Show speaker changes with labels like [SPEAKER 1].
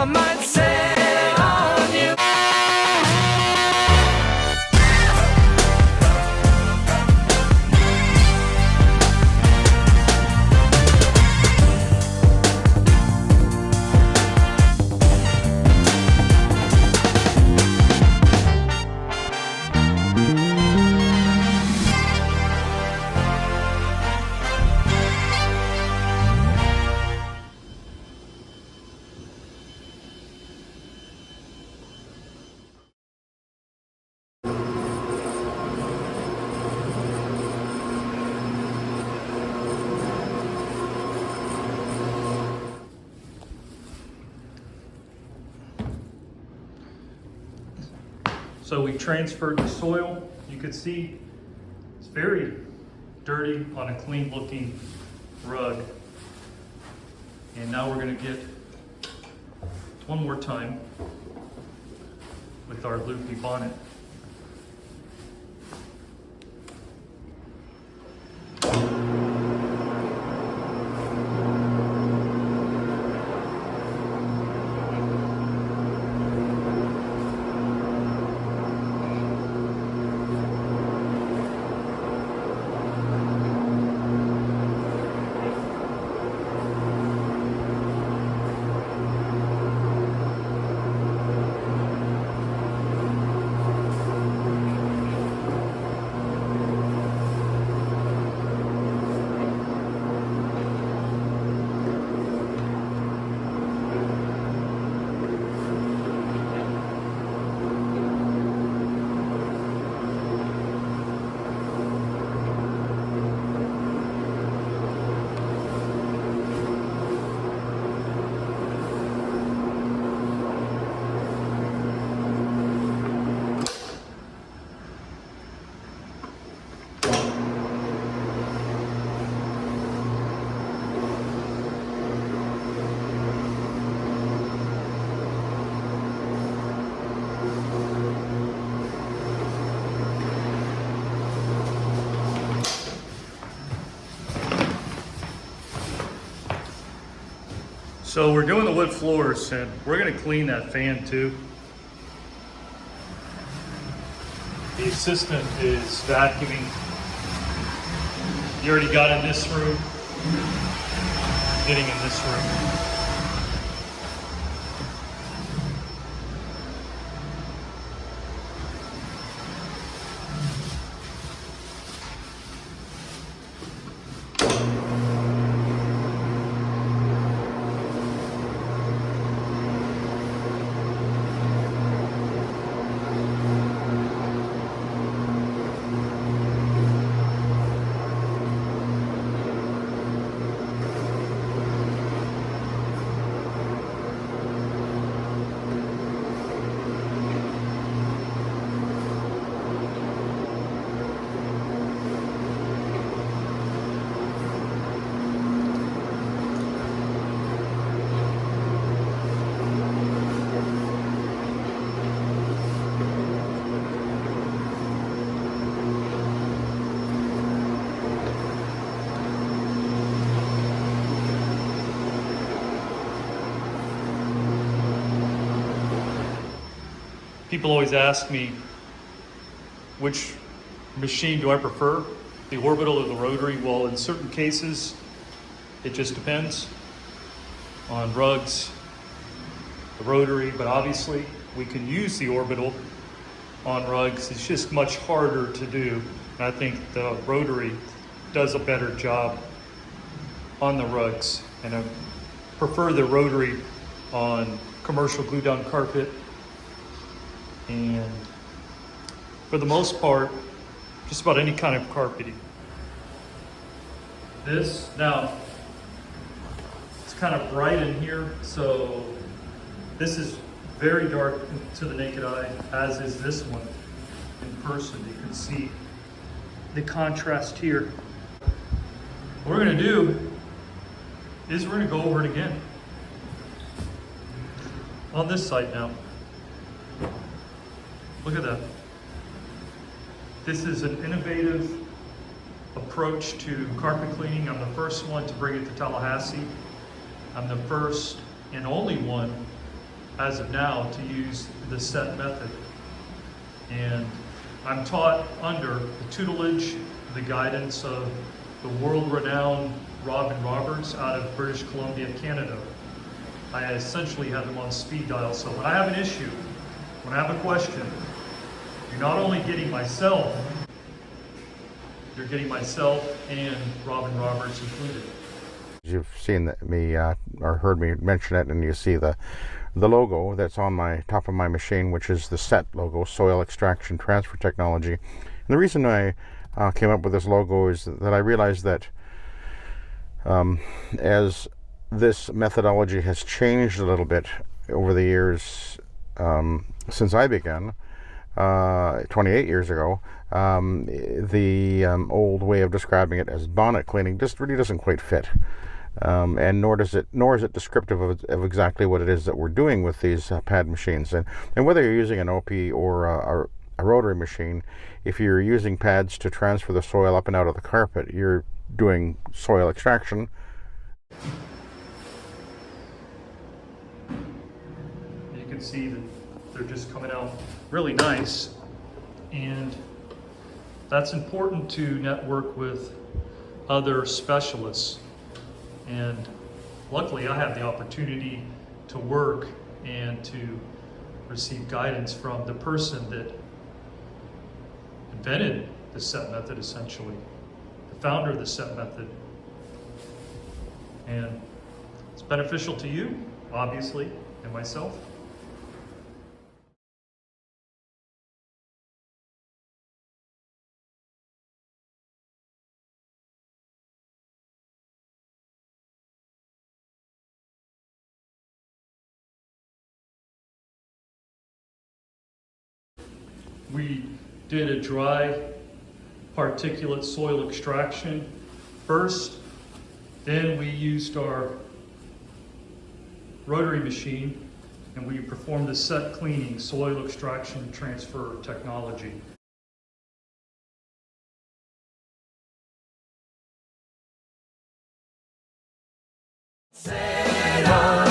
[SPEAKER 1] I might sail on you.
[SPEAKER 2] So we transferred the soil. You can see it's very dirty on a clean looking rug. And now we're gonna get one more time with our loopy bonnet. So we're doing the wood floors and we're gonna clean that fan too. The assistant is vacuuming. You already got in this room, getting in this room. People always ask me, which machine do I prefer, the orbital or the rotary? Well, in certain cases, it just depends. On rugs, the rotary, but obviously we can use the orbital on rugs. It's just much harder to do. And I think the rotary does a better job on the rugs. And I prefer the rotary on commercial glue down carpet. And for the most part, just about any kind of carpeting. This, now, it's kind of bright in here, so this is very dark to the naked eye, as is this one in person. You can see the contrast here. What we're gonna do is we're gonna go over it again. On this side now. Look at that. This is an innovative approach to carpet cleaning. I'm the first one to bring it to Tallahassee. I'm the first and only one as of now, to use the Sett method. And I'm taught under the tutelage, the guidance of the world-renowned Robin Roberts out of British Columbia, Canada. I essentially have them on speed dial, so when I have an issue, when I have a question, you're not only getting myself, you're getting myself and Robin Roberts included.
[SPEAKER 3] You've seen me or heard me mention it, and you see the logo that's on my top of my machine, which is the Sett logo, Soil Extraction Transfer Technology. And the reason I came up with this logo is that I realized that as this methodology has changed a little bit over the years since I began 28 years ago, the old way of describing it as bonnet cleaning just really doesn't quite fit. And nor is it descriptive of exactly what it is that we're doing with these pad machines. And whether you're using an OP or a rotary machine, if you're using pads to transfer the soil up and out of the carpet, you're doing soil extraction.
[SPEAKER 2] You can see that they're just coming out really nice, and that's important to network with other specialists. And luckily I have the opportunity to work and to receive guidance from the person that invented the Sett method, essentially, the founder of the Sett method. And it's beneficial to you, obviously, and myself. We did a dry particulate soil extraction first, then we used our rotary machine and we performed the Sett cleaning, soil extraction transfer technology.
[SPEAKER 1] Sett on